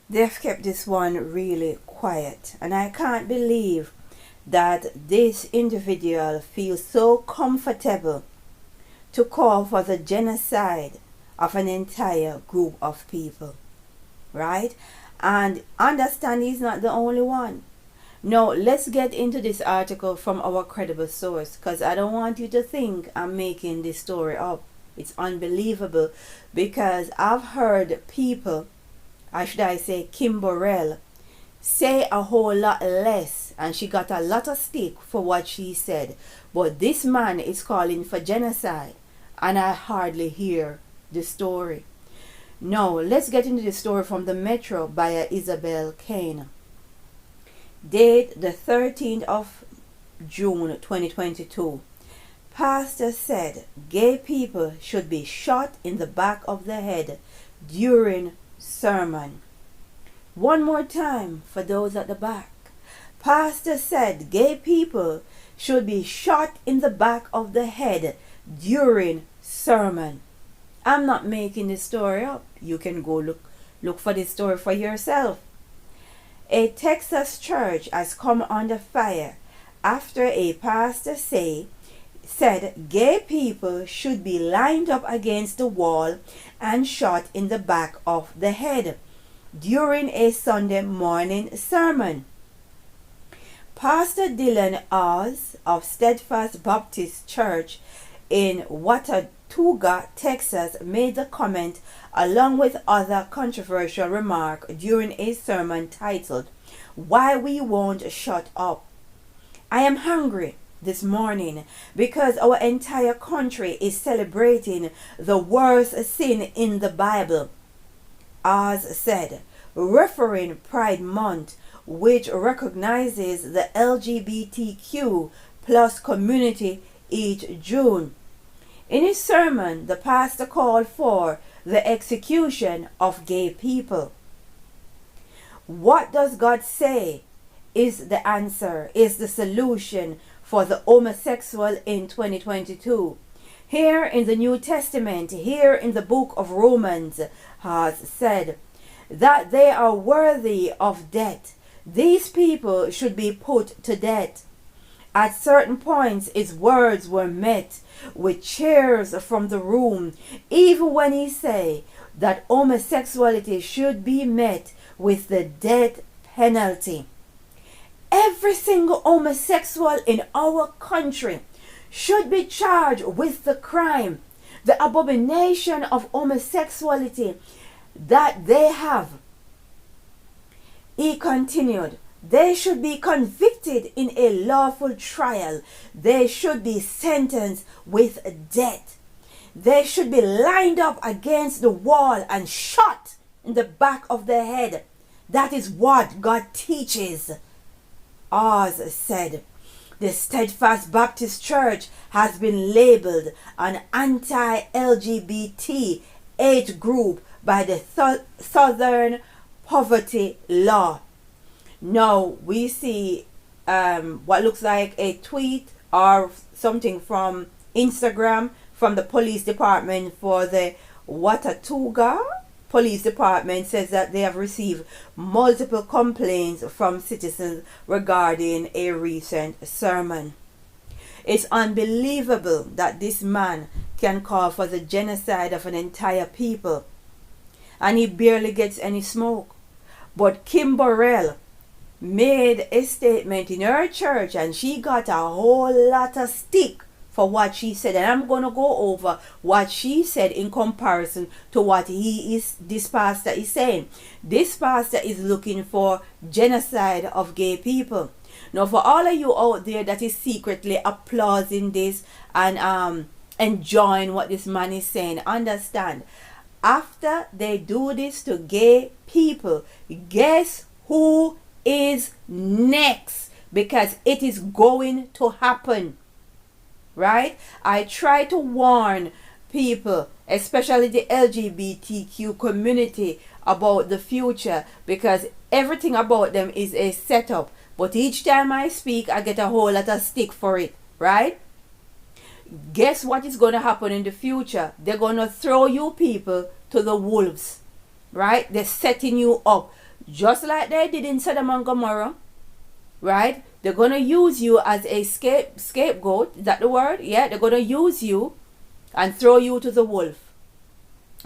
They've kept this one really quiet, and I can't believe that this individual feels so comfortable to call for the genocide of an entire group of people, right? And understand he's not the only one. Now, let's get into this article from our credible source, because I don't want you to think I'm making this story up. It's unbelievable, because I've heard people, or should I say Kim Burrell, say a whole lot less, and she got a lot of stick for what she said. But this man is calling for genocide, and I hardly hear the story. Now, let's get into the story from the Metro by Isabel Kane. Date the 13th of June 2022. Pastor said gay people should be shot in the back of the head during sermon. One more time for those at the back. Pastor said gay people should be shot in the back of the head during sermon. I'm not making this story up. You can go look for this story for yourself. A Texas church has come under fire after a pastor said gay people should be lined up against the wall and shot in the back of the head during a Sunday morning sermon. Pastor Dylan Oz of Steadfast Baptist Church in Watauga, Texas, made the comment along with other controversial remarks during a sermon titled, "Why We Won't Shut Up." "I am hungry this morning because our entire country is celebrating the worst sin in the Bible," Oz said, referring Pride Month, which recognizes the LGBTQ plus community each June. In his sermon, the pastor called for the execution of gay people. What does God say is the answer, is the solution for the homosexual in 2022? Here in the New Testament, here in the book of Romans, has said that they are worthy of death. These people should be put to death. At certain points, his words were met with cheers from the room, even when he said that homosexuality should be met with the death penalty. Every single homosexual in our country should be charged with the crime, the abomination of homosexuality that they have. He continued, they should be convicted in a lawful trial. They should be sentenced with death. They should be lined up against the wall and shot in the back of the head. That is what God teaches. Oz said, the Steadfast Baptist Church has been labeled an anti-LGBT age group by the Southern Poverty Law. Now we see what looks like a tweet or something from Instagram from the police department for the Watauga Police Department says that they have received multiple complaints from citizens regarding a recent sermon. It's unbelievable that this man can call for the genocide of an entire people and he barely gets any smoke. But Kim Burrell made a statement in her church and she got a whole lot of stick for what she said, and I'm going to go over what she said in comparison to what this pastor is saying. This pastor is looking for genocide of gay people. Now for all of you out there that is secretly applauding this and enjoying what this man is saying, understand, after they do this to gay people, guess who is next? Because it is going to happen. Right? I try to warn people, especially the LGBTQ community, about the future because everything about them is a setup. But each time I speak, I get a whole lot of stick for it. Right? Guess what is going to happen in the future? They're going to throw you people to the wolves. Right? They're setting you up. just like they did in Sodom and Gomorrah, right? They're going to use you as a scapegoat. Is that the word? Yeah, they're going to use you and throw you to the wolf.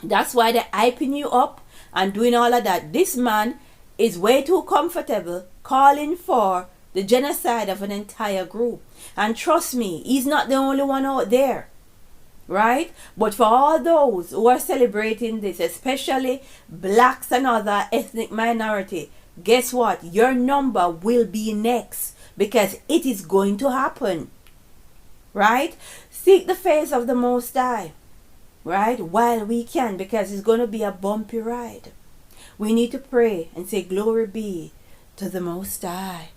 That's why they're hyping you up and doing all of that. This man is way too comfortable calling for the genocide of an entire group. And trust me, he's not the only one out there, right? But for all those who are celebrating this, especially blacks and other ethnic minority, guess what? Your number will be next, because it is going to happen, right? Seek the face of the Most High, right, while we can, because it's going to be a bumpy ride. We need to pray and say, glory be to the Most High.